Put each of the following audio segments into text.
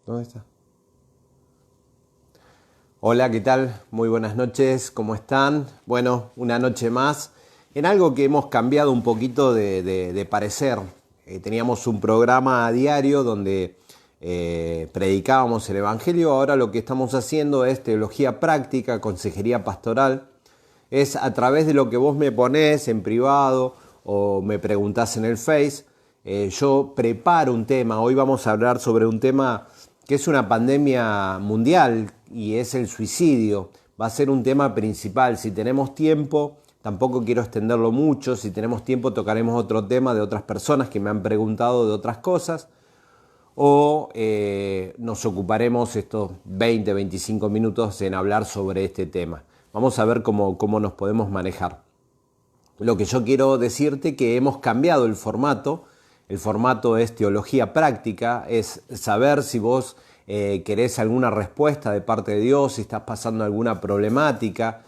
¿Dónde está? Hola, ¿qué tal? Muy buenas noches, ¿cómo están? Bueno, una noche más en algo que hemos cambiado un poquito de parecer. Teníamos un programa a diario donde predicábamos el Evangelio. Ahora lo que estamos haciendo es teología práctica, consejería pastoral. Es a través de lo que vos me ponés en privado o me preguntás en el Face. Yo preparo un tema. Hoy vamos a hablar sobre un tema que es una pandemia mundial y es el suicidio. Va a ser un tema principal. Si tenemos tiempo, tampoco quiero extenderlo mucho. Si tenemos tiempo, tocaremos otro tema de otras personas que me han preguntado de otras cosas. O nos ocuparemos estos 20, 25 minutos en hablar sobre este tema. Vamos a ver cómo nos podemos manejar. Lo que yo quiero decirte que hemos cambiado el formato. El formato es teología práctica, es saber si vos querés alguna respuesta de parte de Dios, si estás pasando alguna problemática,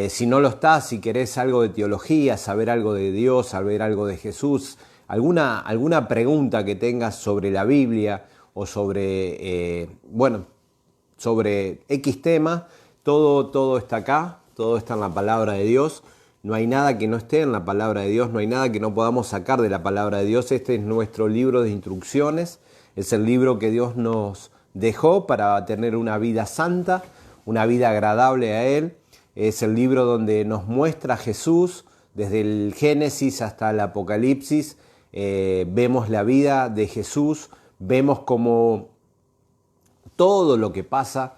si no lo estás, si querés algo de teología, saber algo de Dios, saber algo de Jesús, alguna pregunta que tengas sobre la Biblia o sobre, sobre X tema, todo está acá, todo está en la palabra de Dios. No hay nada que no esté en la palabra de Dios, no hay nada que no podamos sacar de la palabra de Dios. Este es nuestro libro de instrucciones, es el libro que Dios nos dejó para tener una vida santa, una vida agradable a Él. Es el libro donde nos muestra a Jesús, desde el Génesis hasta el Apocalipsis. Vemos la vida de Jesús, vemos como todo lo que pasa.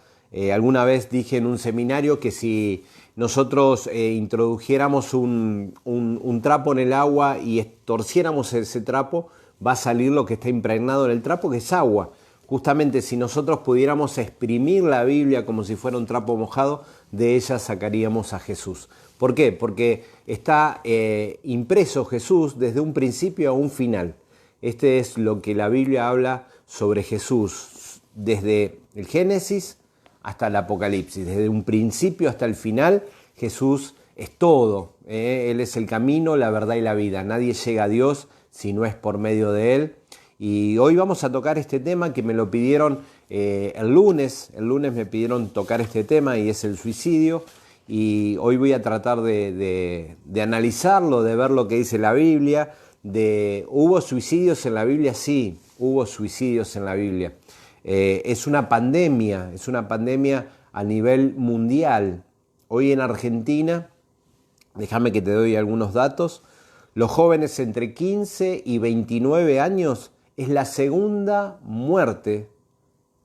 Alguna vez dije en un seminario que si nosotros introdujéramos un trapo en el agua y torciéramos ese trapo, va a salir lo que está impregnado en el trapo, que es agua. Justamente si nosotros pudiéramos exprimir la Biblia como si fuera un trapo mojado, de ella sacaríamos a Jesús. ¿Por qué? Porque está impreso Jesús desde un principio a un final. Este es lo que la Biblia habla sobre Jesús, desde el Génesis hasta el Apocalipsis, desde un principio hasta el final. Jesús es todo, Él es el camino, la verdad y la vida. Nadie llega a Dios si no es por medio de Él. Y hoy vamos a tocar este tema que me lo pidieron el lunes me pidieron tocar este tema y es el suicidio. Y hoy voy a tratar de analizarlo, de ver lo que dice la Biblia. ¿Hubo suicidios en la Biblia? Sí, hubo suicidios en la Biblia. Es una pandemia a nivel mundial. Hoy en Argentina, déjame que te doy algunos datos, los jóvenes entre 15 y 29 años es la segunda muerte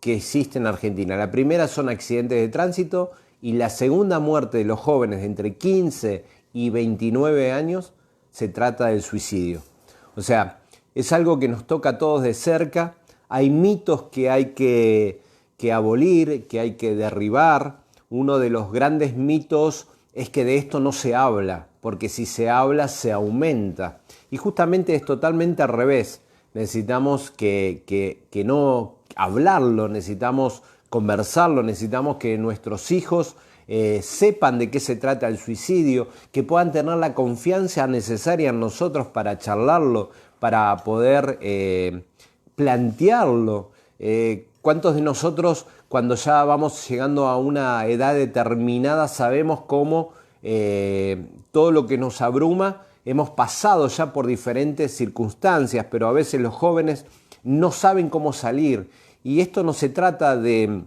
que existe en Argentina. La primera son accidentes de tránsito y la segunda muerte de los jóvenes entre 15 y 29 años se trata del suicidio. O sea, es algo que nos toca a todos de cerca. Hay mitos que hay que abolir, que hay que derribar. Uno de los grandes mitos es que de esto no se habla, porque si se habla se aumenta. Y justamente es totalmente al revés. Necesitamos que no hablarlo, necesitamos conversarlo, necesitamos que nuestros hijos sepan de qué se trata el suicidio, que puedan tener la confianza necesaria en nosotros para charlarlo, para poder plantearlo. ¿Cuántos de nosotros, cuando ya vamos llegando a una edad determinada, sabemos cómo todo lo que nos abruma, hemos pasado ya por diferentes circunstancias, pero a veces los jóvenes no saben cómo salir? Y esto no se trata de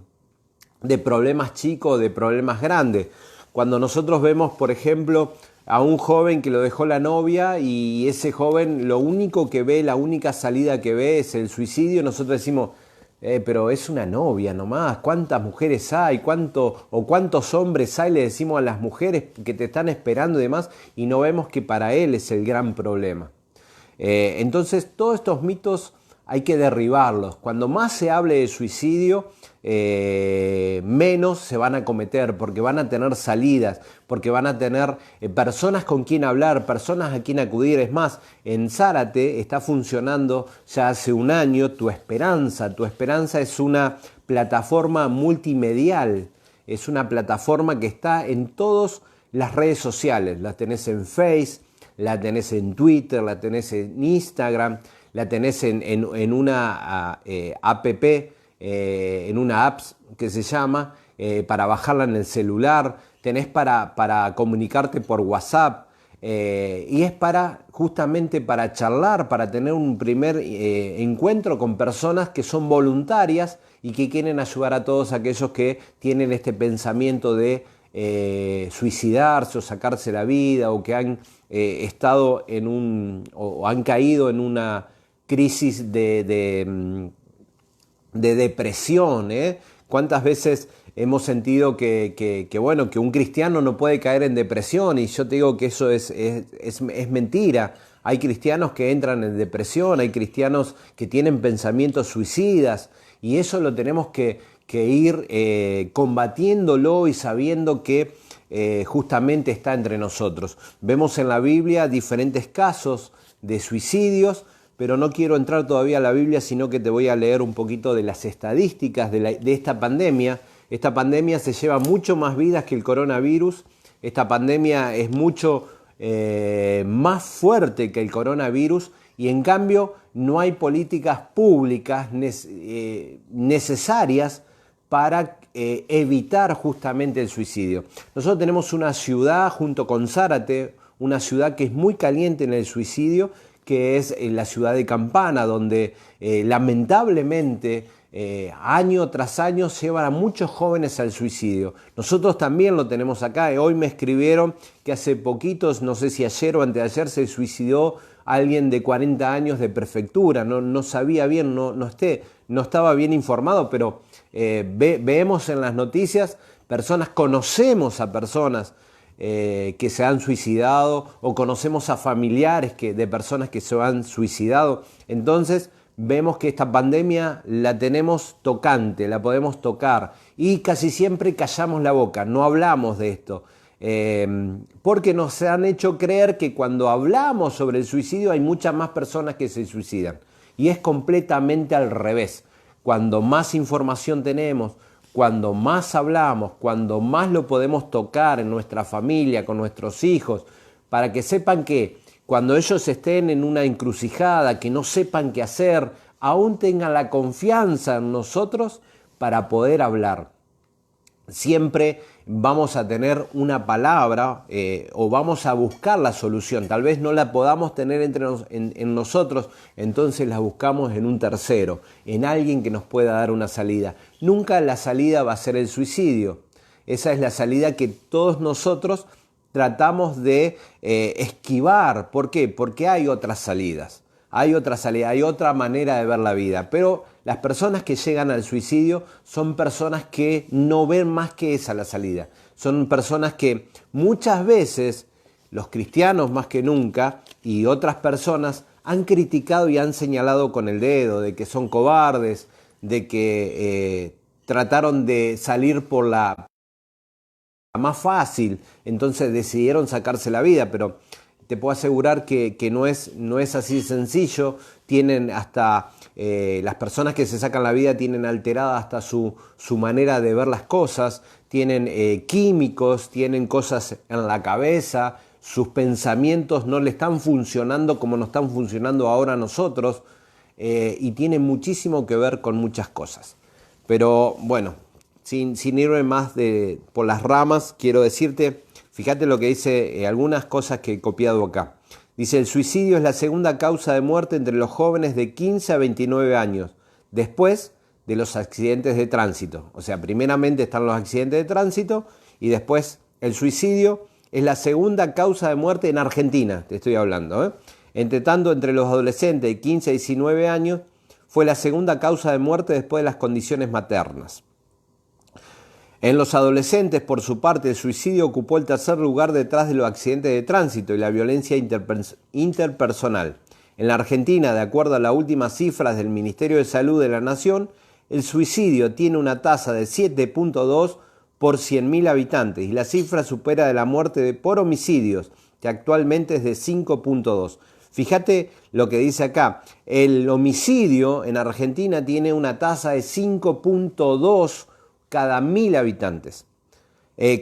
problemas chicos, de problemas grandes. Cuando nosotros vemos, por ejemplo, a un joven que lo dejó la novia y ese joven lo único que ve, la única salida que ve es el suicidio, nosotros decimos, pero es una novia nomás, ¿cuántas mujeres hay? ¿Cuántos hombres hay? Le decimos a las mujeres que te están esperando y demás, y no vemos que para él es el gran problema. Entonces, todos estos mitos hay que derribarlos. Cuando más se hable de suicidio, menos se van a cometer, porque van a tener salidas, porque van a tener personas con quien hablar, personas a quien acudir. Es más, en Zárate está funcionando ya hace un año Tu Esperanza. Tu Esperanza es una plataforma multimedial, es una plataforma que está en todas las redes sociales. La tenés en Facebook, la tenés en Twitter, la tenés en Instagram, la tenés en una app en una app que se llama, para bajarla en el celular, tenés para comunicarte por WhatsApp, y es justamente para charlar, para tener un primer encuentro con personas que son voluntarias y que quieren ayudar a todos aquellos que tienen este pensamiento de suicidarse o sacarse la vida, o que han estado o han caído en una crisis de depresión. ¿Cuántas veces hemos sentido que un cristiano no puede caer en depresión? Y yo te digo que eso es mentira. Hay cristianos que entran en depresión, hay cristianos que tienen pensamientos suicidas, y eso lo tenemos que ir combatiéndolo y sabiendo que justamente está entre nosotros. Vemos en la Biblia diferentes casos de suicidios, pero no quiero entrar todavía a la Biblia, sino que te voy a leer un poquito de las estadísticas de esta pandemia. Esta pandemia se lleva mucho más vidas que el coronavirus. Esta pandemia es mucho más fuerte que el coronavirus, y en cambio no hay políticas públicas necesarias para evitar justamente el suicidio. Nosotros tenemos una ciudad junto con Zárate, una ciudad que es muy caliente en el suicidio, que es la ciudad de Campana, donde lamentablemente año tras año llevan a muchos jóvenes al suicidio. Nosotros también lo tenemos acá. Hoy me escribieron que hace poquitos, no sé si ayer o anteayer, se suicidó alguien de 40 años de prefectura. No sabía bien, no estaba bien informado, pero vemos en las noticias conocemos a personas que se han suicidado, o conocemos a familiares de personas que se han suicidado. Entonces vemos que esta pandemia la tenemos tocante, la podemos tocar, y casi siempre callamos la boca, no hablamos de esto, porque nos han hecho creer que cuando hablamos sobre el suicidio hay muchas más personas que se suicidan, y es completamente al revés. Cuando más información tenemos, cuando más hablamos, cuando más lo podemos tocar en nuestra familia, con nuestros hijos, para que sepan que cuando ellos estén en una encrucijada, que no sepan qué hacer, aún tengan la confianza en nosotros para poder hablar. Siempre vamos a tener una palabra o vamos a buscar la solución. Tal vez no la podamos tener en nosotros, entonces la buscamos en un tercero, en alguien que nos pueda dar una salida. Nunca la salida va a ser el suicidio. Esa es la salida que todos nosotros tratamos de esquivar. ¿Por qué? Porque hay otras salidas. Hay otra manera de ver la vida. Pero las personas que llegan al suicidio son personas que no ven más que esa la salida. Son personas que muchas veces, los cristianos más que nunca, y otras personas han criticado y han señalado con el dedo de que son cobardes, de que trataron de salir por la más fácil, entonces decidieron sacarse la vida. Pero te puedo asegurar que no es así sencillo. Tienen hasta, las personas que se sacan la vida tienen alterada hasta su manera de ver las cosas, tienen químicos, tienen cosas en la cabeza, sus pensamientos no le están funcionando como nos están funcionando ahora nosotros, y tiene muchísimo que ver con muchas cosas. Pero bueno, sin irme más por las ramas, quiero decirte, fíjate lo que dice, algunas cosas que he copiado acá. Dice: el suicidio es la segunda causa de muerte entre los jóvenes de 15 a 29 años, después de los accidentes de tránsito. O sea, primeramente están los accidentes de tránsito, y después el suicidio es la segunda causa de muerte en Argentina, te estoy hablando. Entre tanto, entre los adolescentes de 15 a 19 años, fue la segunda causa de muerte después de las condiciones maternas. En los adolescentes, por su parte, el suicidio ocupó el tercer lugar detrás de los accidentes de tránsito y la violencia interpersonal. En la Argentina, de acuerdo a las últimas cifras del Ministerio de Salud de la Nación, el suicidio tiene una tasa de 7.2 por 100.000 habitantes, y la cifra supera de la muerte por homicidios, que actualmente es de 5.2. Fíjate lo que dice acá: el homicidio en Argentina tiene una tasa de 5.2 cada 1.000 habitantes,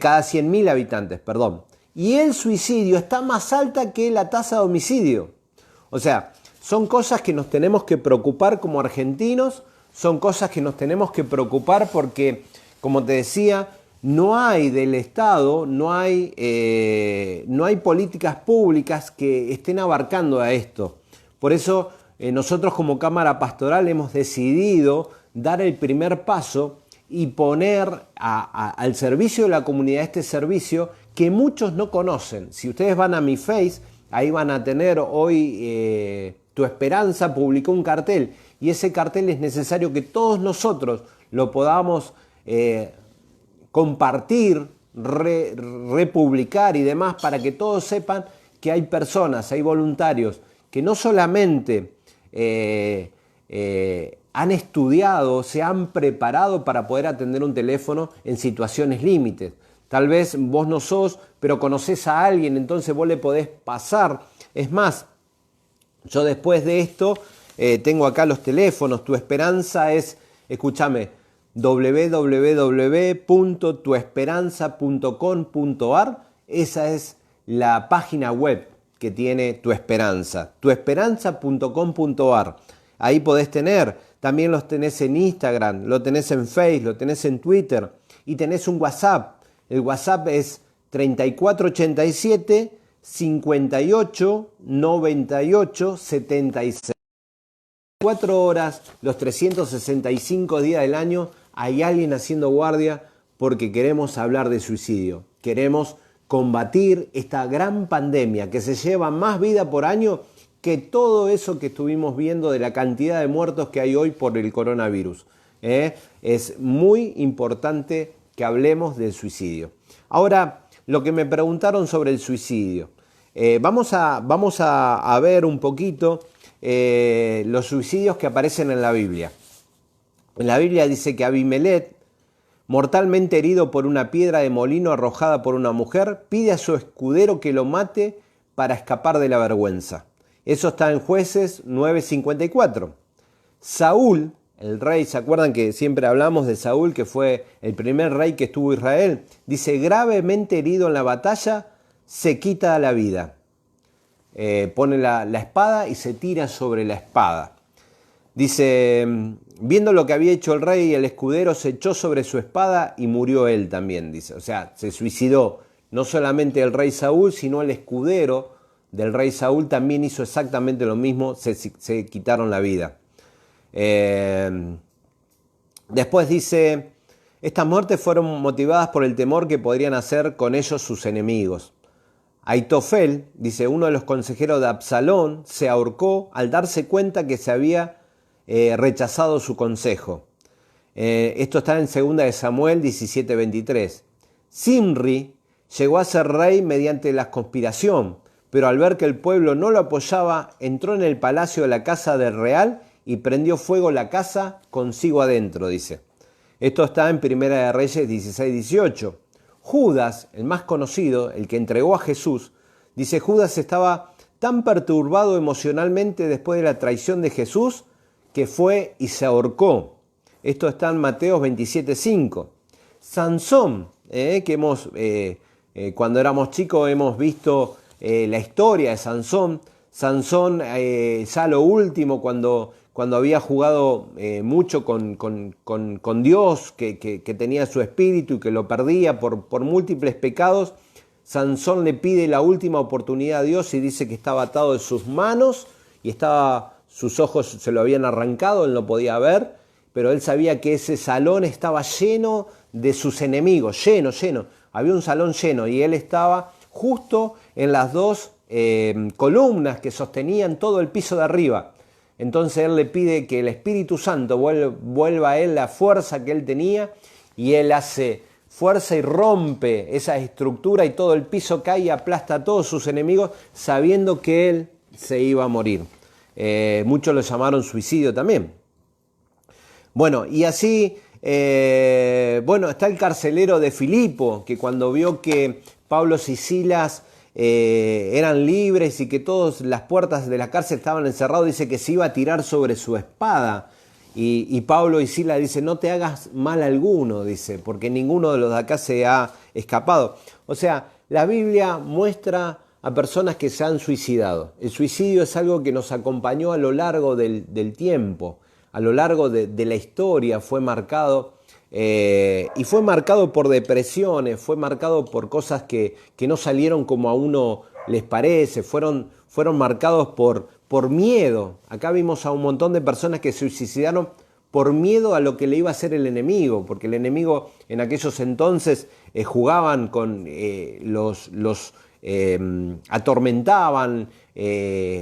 cada 100.000 habitantes, perdón. Y el suicidio está más alta que la tasa de homicidio. O sea, son cosas que nos tenemos que preocupar como argentinos, son cosas que nos tenemos que preocupar porque, como te decía, no hay del Estado, no hay políticas públicas que estén abarcando a esto. Por eso nosotros como Cámara Pastoral hemos decidido dar el primer paso y poner al servicio de la comunidad este servicio que muchos no conocen. Si ustedes van a mi Face, ahí van a tener hoy Tu Esperanza publicó un cartel y ese cartel es necesario que todos nosotros lo podamos compartir, republicar y demás para que todos sepan que hay personas, hay voluntarios que no solamente han estudiado, se han preparado para poder atender un teléfono en situaciones límites. Tal vez vos no sos, pero conocés a alguien, entonces vos le podés pasar. Es más, yo después de esto tengo acá los teléfonos. Tu Esperanza es, escúchame, www.tuesperanza.com.ar. Esa es la página web que tiene Tu Esperanza, tuesperanza.com.ar. Ahí podés tener, también los tenés en Instagram, lo tenés en Facebook, lo tenés en Twitter y tenés un WhatsApp. El WhatsApp es 3487 58 98 76. 4 horas, los 365 días del año, hay alguien haciendo guardia porque queremos hablar de suicidio. Queremos combatir esta gran pandemia que se lleva más vida por año que todo eso que estuvimos viendo de la cantidad de muertos que hay hoy por el coronavirus. Es muy importante que hablemos del suicidio. Ahora, lo que me preguntaron sobre el suicidio. Vamos a ver un poquito los suicidios que aparecen en la Biblia. En la Biblia dice que Abimelech, mortalmente herido por una piedra de molino arrojada por una mujer, pide a su escudero que lo mate para escapar de la vergüenza. Eso está en Jueces 9:54. Saúl, el rey, ¿se acuerdan que siempre hablamos de Saúl, que fue el primer rey que estuvo Israel? Dice, gravemente herido en la batalla, se quita la vida. Pone la espada y se tira sobre la espada. Dice, viendo lo que había hecho el rey, el escudero se echó sobre su espada y murió él también, dice. O sea, se suicidó no solamente el rey Saúl, sino el escudero del rey Saúl también hizo exactamente lo mismo, se quitaron la vida. Después dice, estas muertes fueron motivadas por el temor que podrían hacer con ellos sus enemigos. Aitofel, dice, uno de los consejeros de Absalón, se ahorcó al darse cuenta que se había rechazado su consejo. Esto está en 2 de Samuel 17:23. Zimri llegó a ser rey mediante la conspiración, pero al ver que el pueblo no lo apoyaba, entró en el palacio de la casa del real y prendió fuego la casa consigo adentro, dice. Esto está en 1 de Reyes 16:18. Judas, el más conocido, el que entregó a Jesús, dice, Judas estaba tan perturbado emocionalmente después de la traición de Jesús que fue y se ahorcó. Esto está en Mateo 27:5. Sansón, que cuando éramos chicos hemos visto la historia de Sansón. Sansón, ya lo último, cuando había jugado mucho con Dios, que tenía su espíritu y que lo perdía por múltiples pecados, Sansón le pide la última oportunidad a Dios y dice que estaba atado de sus manos y sus ojos se lo habían arrancado, él no podía ver, pero él sabía que ese salón estaba lleno de sus enemigos, lleno. Había un salón lleno y él estaba justo en las dos columnas que sostenían todo el piso de arriba. Entonces él le pide que el Espíritu Santo vuelva a él la fuerza que él tenía y él hace fuerza y rompe esa estructura y todo el piso cae y aplasta a todos sus enemigos sabiendo que él se iba a morir. Muchos lo llamaron suicidio también. Bueno, y así, está el carcelero de Filipo, que cuando vio que Pablo y Silas eran libres y que todas las puertas de la cárcel estaban encerradas, dice que se iba a tirar sobre su espada. Y Pablo y Silas dicen, no te hagas mal alguno, dice, porque ninguno de los de acá se ha escapado. O sea, la Biblia muestra a personas que se han suicidado. El suicidio es algo que nos acompañó a lo largo del tiempo. a lo largo de la historia fue marcado, y fue marcado por depresiones, fue marcado por cosas que no salieron como a uno les parece, fueron marcados por miedo. Acá vimos a un montón de personas que se suicidaron por miedo a lo que le iba a hacer el enemigo, porque el enemigo en aquellos entonces jugaban con los atormentaban,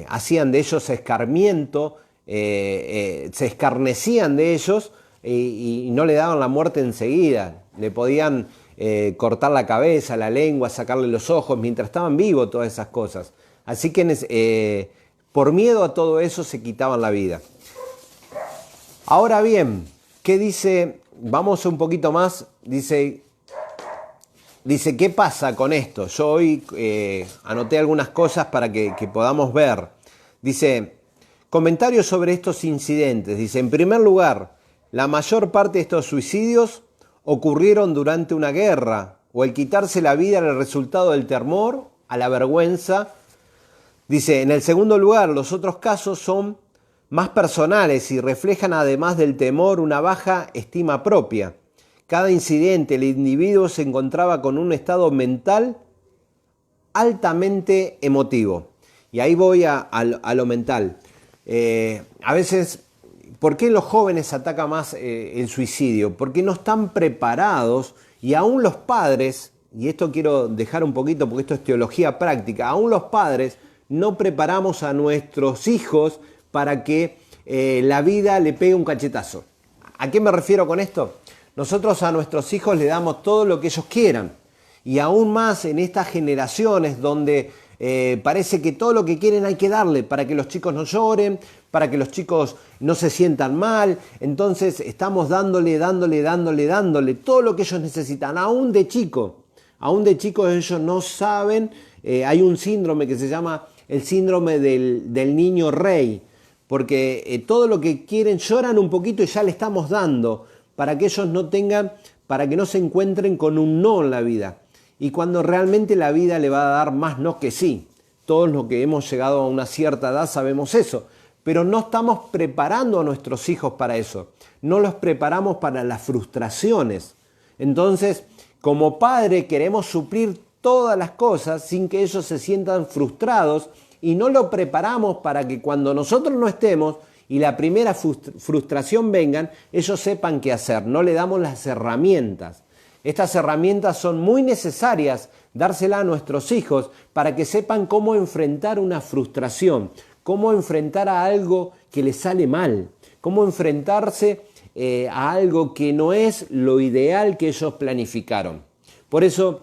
hacían de ellos escarmiento, se escarnecían de ellos y no le daban la muerte enseguida. Le podían cortar la cabeza, la lengua, sacarle los ojos, mientras estaban vivos, todas esas cosas. Así que por miedo a todo eso se quitaban la vida. Ahora bien, ¿qué dice? Vamos un poquito más. Dice, ¿qué pasa con esto? Yo hoy anoté algunas cosas para que podamos ver. Dice, comentarios sobre estos incidentes. Dice, en primer lugar, la mayor parte de estos suicidios ocurrieron durante una guerra, o el quitarse la vida era el resultado del temor a la vergüenza. Dice, en el segundo lugar, los otros casos son más personales y reflejan, además del temor, una baja estima propia. Cada incidente, el individuo se encontraba con un estado mental altamente emotivo. Y ahí voy a lo mental. A veces, ¿por qué los jóvenes atacan más el suicidio? Porque no están preparados, y aún los padres, y esto quiero dejar un poquito porque esto es teología práctica, aún los padres no preparamos a nuestros hijos para que la vida le pegue un cachetazo. ¿A qué me refiero con esto? Nosotros a nuestros hijos le damos todo lo que ellos quieran, y aún más en estas generaciones donde parece que todo lo que quieren hay que darle para que los chicos no lloren, para que los chicos no se sientan mal. Entonces estamos dándole todo lo que ellos necesitan, aún de chicos ellos no saben. Hay un síndrome que se llama el síndrome del niño rey, porque todo lo que quieren lloran un poquito y ya le estamos dando, para que ellos para que no se encuentren con un no en la vida. Y cuando realmente la vida le va a dar más no que sí. Todos los que hemos llegado a una cierta edad sabemos eso, pero no estamos preparando a nuestros hijos para eso. No los preparamos para las frustraciones. Entonces, como padre queremos suplir todas las cosas sin que ellos se sientan frustrados, y no lo preparamos para que cuando nosotros no estemos y la primera frustración vengan, ellos sepan qué hacer. No le damos las herramientas. Estas herramientas son muy necesarias dárselas a nuestros hijos para que sepan cómo enfrentar una frustración, cómo enfrentar a algo que les sale mal, cómo enfrentarse a algo que no es lo ideal que ellos planificaron. Por eso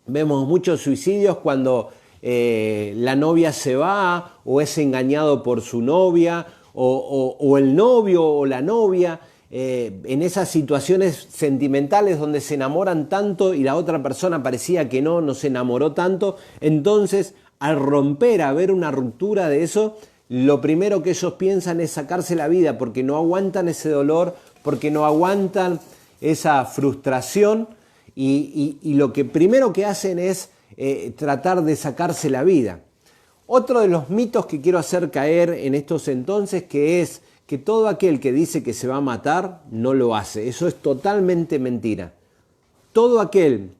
vemos muchos suicidios cuando la novia se va o es engañado por su novia, o el novio o la novia, en esas situaciones sentimentales donde se enamoran tanto y la otra persona parecía que no se enamoró tanto. Entonces, al haber una ruptura de eso, lo primero que ellos piensan es sacarse la vida, porque no aguantan ese dolor, porque no aguantan esa frustración, y lo que primero que hacen es tratar de sacarse la vida. Otro de los mitos que quiero hacer caer en estos entonces, que es que todo aquel que dice que se va a matar, no lo hace. Eso es totalmente mentira. Todo aquel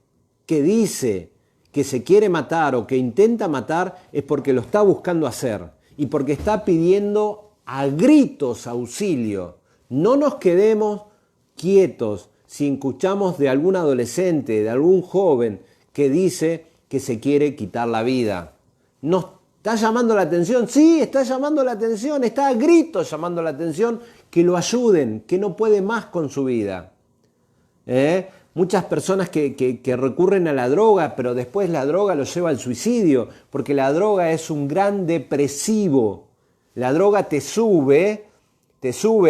que dice que se quiere matar o que intenta matar es porque lo está buscando hacer y porque está pidiendo a gritos auxilio. No nos quedemos quietos si escuchamos de algún adolescente, de algún joven que dice que se quiere quitar la vida. No ¿está llamando la atención? Sí, está llamando la atención, está a gritos llamando la atención que lo ayuden, que no puede más con su vida. Muchas personas que recurren a la droga, pero después la droga los lleva al suicidio, porque la droga es un gran depresivo. La droga te sube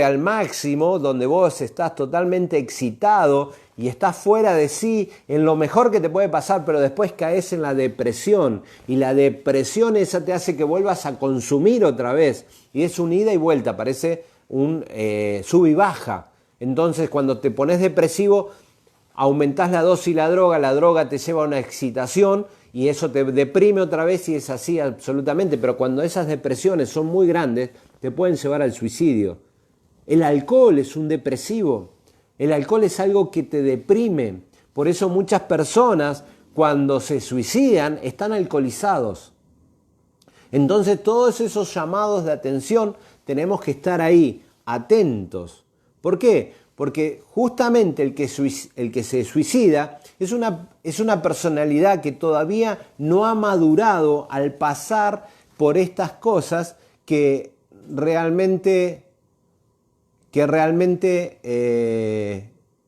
al máximo, donde vos estás totalmente excitado y estás fuera de sí, en lo mejor que te puede pasar, pero después caes en la depresión, y la depresión esa te hace que vuelvas a consumir otra vez, y es un ida y vuelta, parece un sub y baja. Entonces, cuando te pones depresivo, aumentás la dosis de la droga te lleva a una excitación y eso te deprime otra vez, y es así absolutamente. Pero cuando esas depresiones son muy grandes, te pueden llevar al suicidio. El alcohol es un depresivo. El alcohol es algo que te deprime. Por eso muchas personas cuando se suicidan están alcoholizados. Entonces todos esos llamados de atención tenemos que estar ahí, atentos. ¿Por qué? Porque justamente el que se suicida es una personalidad que todavía no ha madurado al pasar por estas cosas que realmente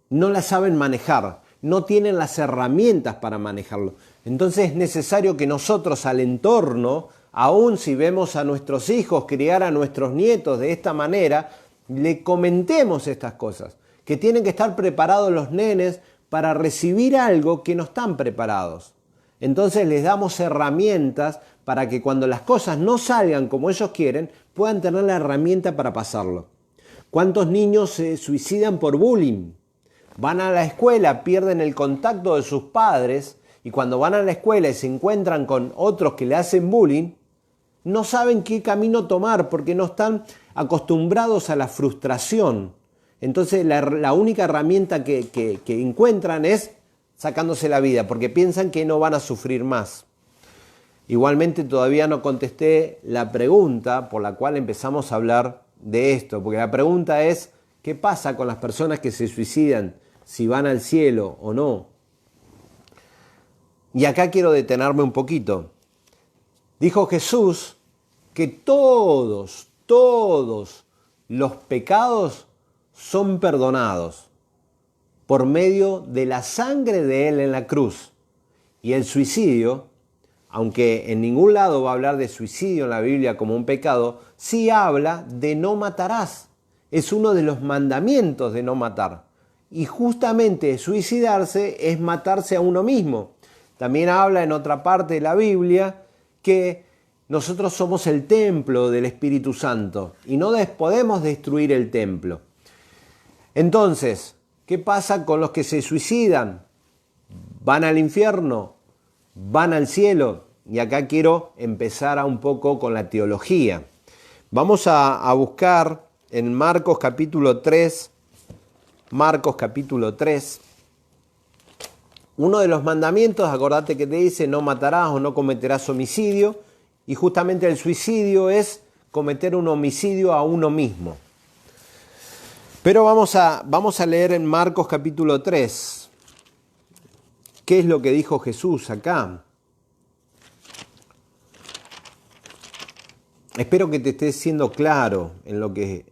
no las saben manejar, no tienen las herramientas para manejarlo. Entonces es necesario que nosotros al entorno, aun si vemos a nuestros hijos criar a nuestros nietos de esta manera, le comentemos estas cosas, que tienen que estar preparados los nenes para recibir algo que no están preparados. Entonces les damos herramientas para que cuando las cosas no salgan como ellos quieren, puedan tener la herramienta para pasarlo. ¿Cuántos niños se suicidan por bullying? Van a la escuela, pierden el contacto de sus padres y cuando van a la escuela y se encuentran con otros que le hacen bullying, no saben qué camino tomar porque no están acostumbrados a la frustración. Entonces la única herramienta que encuentran es sacándose la vida porque piensan que no van a sufrir más. Igualmente todavía no contesté la pregunta por la cual empezamos a hablar de esto, porque la pregunta es, ¿qué pasa con las personas que se suicidan? Si van al cielo o no. Y acá quiero detenerme un poquito. Dijo Jesús que todos los pecados son perdonados por medio de la sangre de Él en la cruz. Y el suicidio, aunque en ningún lado va a hablar de suicidio en la Biblia como un pecado, sí habla de no matarás. Es uno de los mandamientos de no matar. Y justamente suicidarse es matarse a uno mismo. También habla en otra parte de la Biblia que nosotros somos el templo del Espíritu Santo y no podemos destruir el templo. Entonces, ¿qué pasa con los que se suicidan? ¿Van al infierno? ¿Van al cielo? Y acá quiero empezar un poco con la teología. Vamos a buscar en Marcos capítulo 3, uno de los mandamientos, acordate que te dice no matarás o no cometerás homicidio, y justamente el suicidio es cometer un homicidio a uno mismo. Pero vamos a leer en Marcos capítulo 3. ¿Qué es lo que dijo Jesús acá? Espero que te esté siendo claro en lo que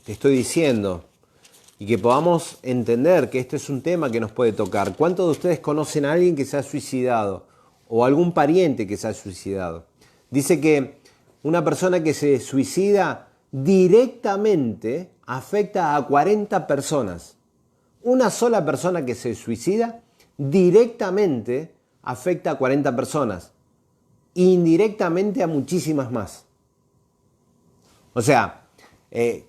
te estoy diciendo y que podamos entender que este es un tema que nos puede tocar. ¿Cuántos de ustedes conocen a alguien que se ha suicidado o algún pariente que se ha suicidado? Dice que una persona que se suicida directamente afecta a 40 personas. Una sola persona que se suicida directamente afecta a 40 personas. Indirectamente a muchísimas más. O sea,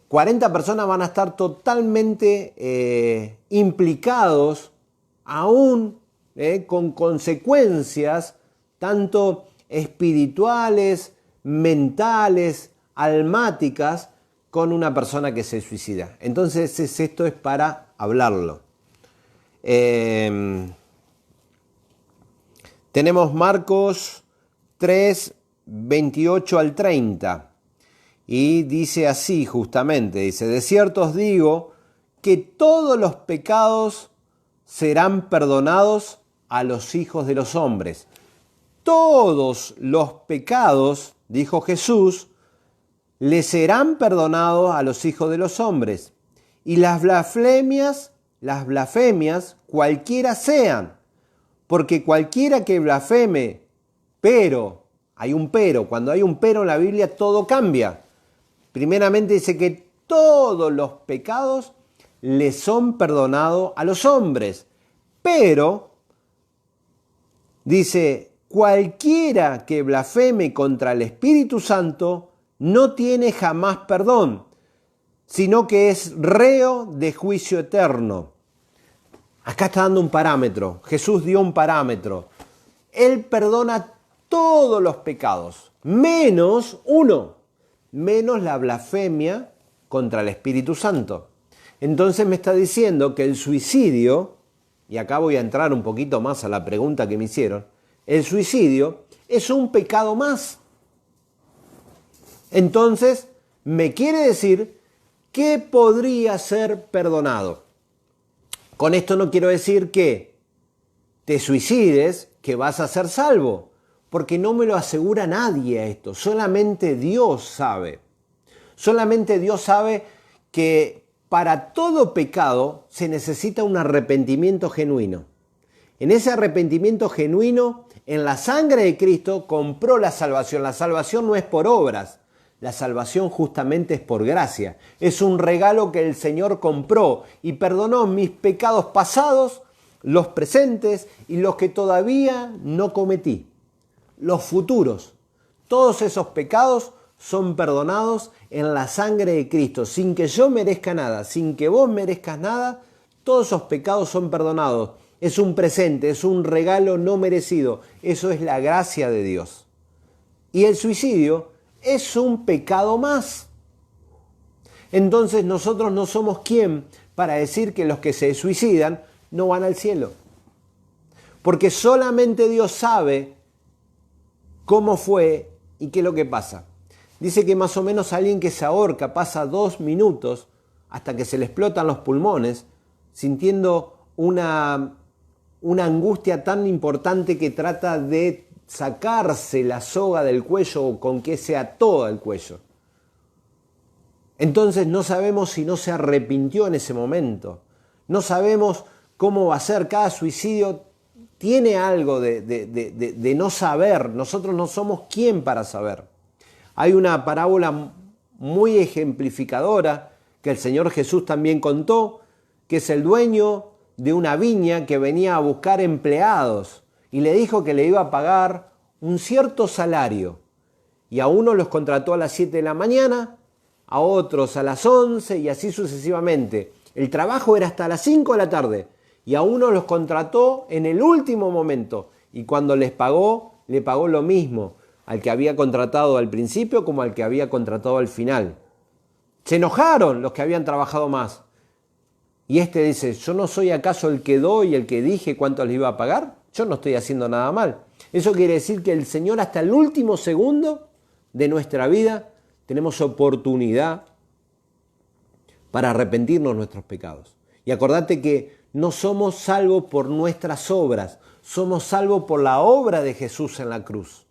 40 personas van a estar totalmente implicados, aún con consecuencias tanto espirituales, mentales, almáticas, con una persona que se suicida. Entonces esto es para hablarlo. Tenemos Marcos 3, 28 al 30. Y dice así justamente, dice, de cierto os digo que todos los pecados serán perdonados a los hijos de los hombres. Todos los pecados, dijo Jesús, le serán perdonados a los hijos de los hombres. Y las blasfemias, cualquiera sean, porque cualquiera que blasfeme, pero, hay un pero, cuando hay un pero en la Biblia todo cambia. Primeramente dice que todos los pecados le son perdonados a los hombres, pero dice, cualquiera que blasfeme contra el Espíritu Santo no tiene jamás perdón, sino que es reo de juicio eterno. Acá está dando un parámetro. Jesús dio un parámetro. Él perdona todos los pecados, menos uno, menos la blasfemia contra el Espíritu Santo. Entonces me está diciendo que el suicidio, y acá voy a entrar un poquito más a la pregunta que me hicieron, el suicidio es un pecado más. Entonces, me quiere decir que podría ser perdonado. Con esto no quiero decir que te suicides, que vas a ser salvo, porque no me lo asegura nadie esto, solamente Dios sabe. Solamente Dios sabe que para todo pecado se necesita un arrepentimiento genuino. En ese arrepentimiento genuino, en la sangre de Cristo, compró la salvación. La salvación no es por obras, la salvación justamente es por gracia. Es un regalo que el Señor compró y perdonó mis pecados pasados, los presentes y los que todavía no cometí. Los futuros. Todos esos pecados son perdonados en la sangre de Cristo, sin que yo merezca nada, sin que vos merezcas nada, todos esos pecados son perdonados. Es un presente, es un regalo no merecido. Eso es la gracia de Dios. Y el suicidio es un pecado más. Entonces nosotros no somos quien para decir que los que se suicidan no van al cielo. Porque solamente Dios sabe cómo fue y qué es lo que pasa. Dice que más o menos alguien que se ahorca pasa 2 minutos hasta que se le explotan los pulmones, sintiendo una angustia tan importante que trata de sacarse la soga del cuello con que se ató al cuello. Entonces no sabemos si no se arrepintió en ese momento. No sabemos cómo va a ser. Cada suicidio tiene algo de no saber. Nosotros no somos quien para saber. Hay una parábola muy ejemplificadora que el Señor Jesús también contó, que es el dueño de una viña que venía a buscar empleados y le dijo que le iba a pagar un cierto salario. Y a unos los contrató a las 7 de la mañana, a otros a las 11 y así sucesivamente. El trabajo era hasta las 5 de la tarde y a unos los contrató en el último momento y cuando les pagó, le pagó lo mismo al que había contratado al principio como al que había contratado al final. Se enojaron los que habían trabajado más. Y este dice, ¿yo no soy acaso el que doy, el que dije cuánto les iba a pagar? Yo no estoy haciendo nada mal. Eso quiere decir que el Señor hasta el último segundo de nuestra vida tenemos oportunidad para arrepentirnos de nuestros pecados. Y acordate que no somos salvos por nuestras obras, somos salvos por la obra de Jesús en la cruz.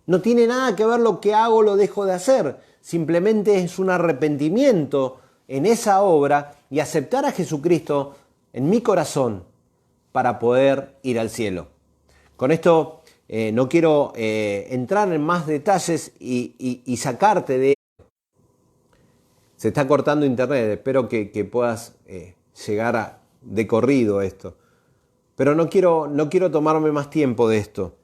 No tiene nada que ver lo que hago o lo dejo de hacer, simplemente es un arrepentimiento en esa obra y aceptar a Jesucristo en mi corazón para poder ir al cielo. Con esto no quiero entrar en más detalles y sacarte de... Se está cortando internet, espero que puedas llegar de corrido a esto. Pero no quiero tomarme más tiempo de esto.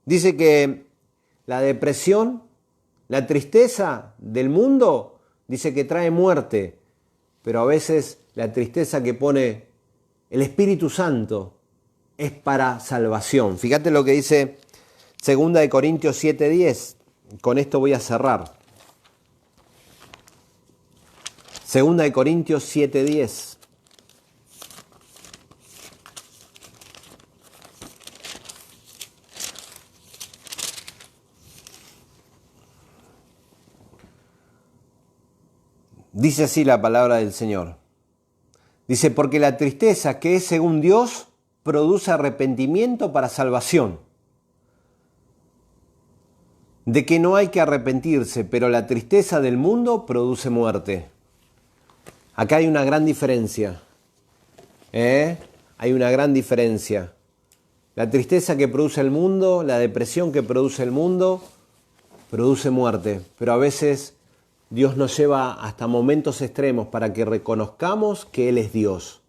Dice que la depresión, la tristeza del mundo, dice que trae muerte, pero a veces la tristeza que pone el Espíritu Santo es para salvación. Fíjate lo que dice 2 Corintios 7:10. Con esto voy a cerrar. 2 Corintios 7:10. Dice así la palabra del Señor. Dice, porque la tristeza que es según Dios produce arrepentimiento para salvación. De que no hay que arrepentirse, pero la tristeza del mundo produce muerte. Acá hay una gran diferencia. Hay una gran diferencia. La tristeza que produce el mundo, la depresión que produce el mundo, produce muerte. Pero a veces Dios nos lleva hasta momentos extremos para que reconozcamos que Él es Dios.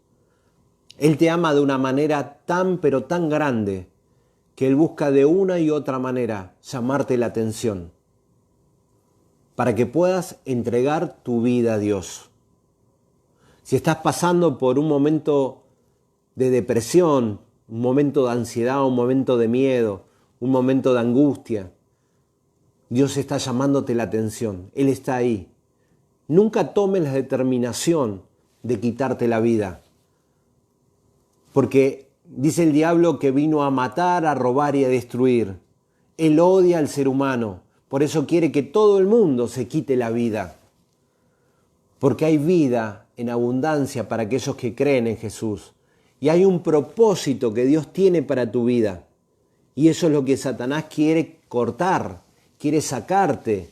Él te ama de una manera tan pero tan grande que Él busca de una y otra manera llamarte la atención para que puedas entregar tu vida a Dios. Si estás pasando por un momento de depresión, un momento de ansiedad, un momento de miedo, un momento de angustia, Dios está llamándote la atención. Él está ahí. Nunca tomes la determinación de quitarte la vida. Porque dice el diablo que vino a matar, a robar y a destruir. Él odia al ser humano. Por eso quiere que todo el mundo se quite la vida. Porque hay vida en abundancia para aquellos que creen en Jesús. Y hay un propósito que Dios tiene para tu vida. Y eso es lo que Satanás quiere cortar, quiere sacarte.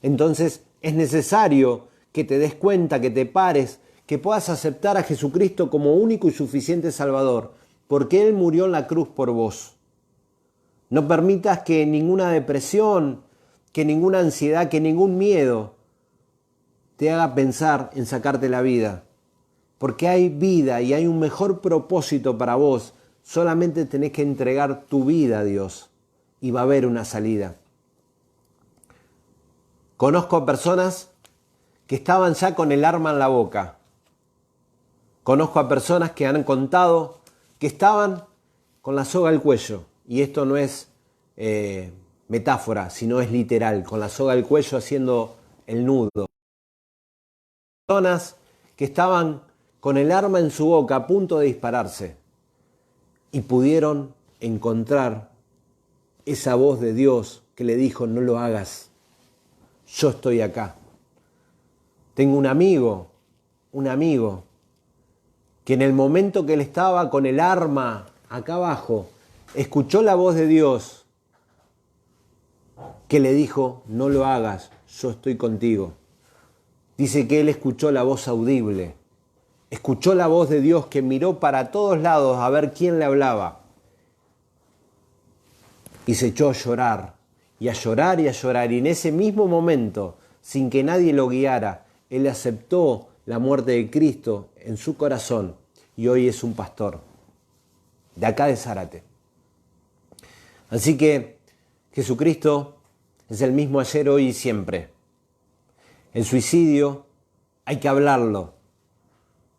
Entonces es necesario que te des cuenta, que te pares, que puedas aceptar a Jesucristo como único y suficiente Salvador, porque Él murió en la cruz por vos. No permitas que ninguna depresión, que ninguna ansiedad, que ningún miedo te haga pensar en sacarte la vida. Porque hay vida y hay un mejor propósito para vos. Solamente tenés que entregar tu vida a Dios y va a haber una salida. Conozco a personas que estaban ya con el arma en la boca. Conozco a personas que han contado que estaban con la soga al cuello. Y esto no es metáfora, sino es literal, con la soga al cuello haciendo el nudo. Personas que estaban con el arma en su boca a punto de dispararse y pudieron encontrar esa voz de Dios que le dijo: no lo hagas, yo estoy acá. Tengo un amigo que en el momento que él estaba con el arma acá abajo, escuchó la voz de Dios que le dijo: no lo hagas, yo estoy contigo. Dice que él escuchó la voz audible, escuchó la voz de Dios que miró para todos lados a ver quién le hablaba. Y se echó a llorar, y a llorar, y a llorar. Y en ese mismo momento, sin que nadie lo guiara, él aceptó la muerte de Cristo en su corazón. Y hoy es un pastor de acá de Zárate. Así que Jesucristo es el mismo ayer, hoy y siempre. El suicidio hay que hablarlo.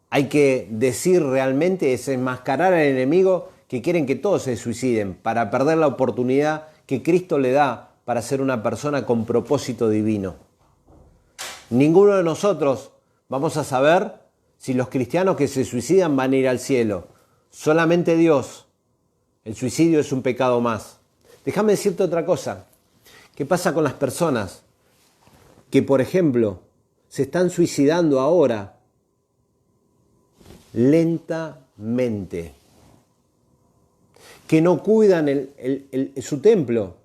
Hay que decir realmente, es enmascarar al enemigo que quieren que todos se suiciden para perder la oportunidad que Cristo le da para ser una persona con propósito divino. Ninguno de nosotros vamos a saber si los cristianos que se suicidan van a ir al cielo. Solamente Dios. El suicidio es un pecado más. Déjame decirte otra cosa. ¿Qué pasa con las personas que, por ejemplo, se están suicidando ahora lentamente? Que no cuidan su templo,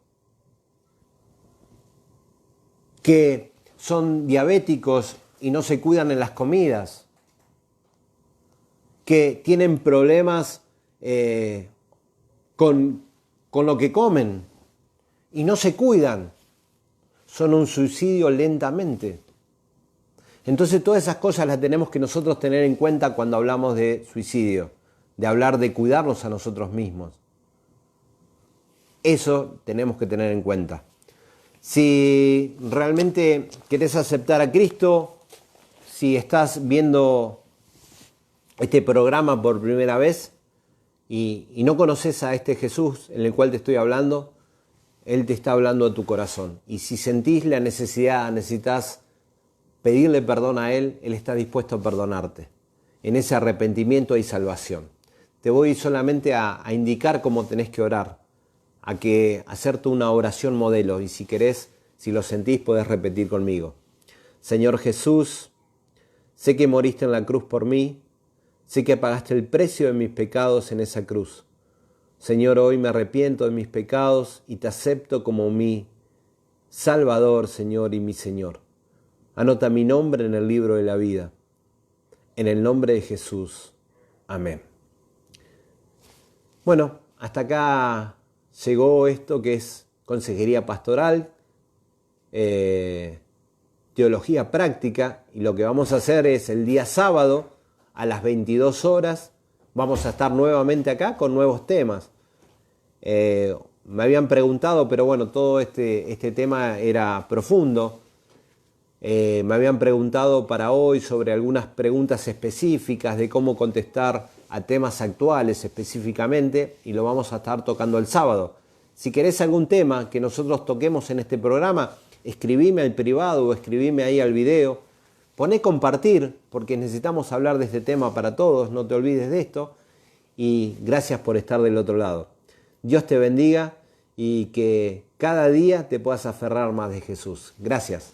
que son diabéticos y no se cuidan en las comidas, que tienen problemas con lo que comen y no se cuidan. Son un suicidio lentamente. Entonces todas esas cosas las tenemos que nosotros tener en cuenta cuando hablamos de suicidio, de hablar de cuidarnos a nosotros mismos. Eso tenemos que tener en cuenta. Si realmente querés aceptar a Cristo, si estás viendo este programa por primera vez y no conoces a este Jesús en el cual te estoy hablando, Él te está hablando a tu corazón. Y si sentís la necesidad, necesitas pedirle perdón a Él, Él está dispuesto a perdonarte. En ese arrepentimiento hay salvación. Te voy solamente a indicar cómo tenés que orar, a que hacerte una oración modelo. Y si querés, si lo sentís, podés repetir conmigo. Señor Jesús, sé que moriste en la cruz por mí, sé que pagaste el precio de mis pecados en esa cruz. Señor, hoy me arrepiento de mis pecados y te acepto como mi Salvador, Señor, y mi Señor. Anota mi nombre en el libro de la vida. En el nombre de Jesús. Amén. Bueno, hasta acá llegó esto que es consejería pastoral, teología práctica, y lo que vamos a hacer es el día sábado a las 22 horas. Vamos a estar nuevamente acá con nuevos temas. Me habían preguntado, pero bueno, todo este tema era profundo. Me habían preguntado para hoy sobre algunas preguntas específicas de cómo contestar a temas actuales específicamente, y lo vamos a estar tocando el sábado. Si querés algún tema que nosotros toquemos en este programa, escribime al privado o escribime ahí al video. Poné compartir, porque necesitamos hablar de este tema para todos, no te olvides de esto. Y gracias por estar del otro lado. Dios te bendiga y que cada día te puedas aferrar más de Jesús. Gracias.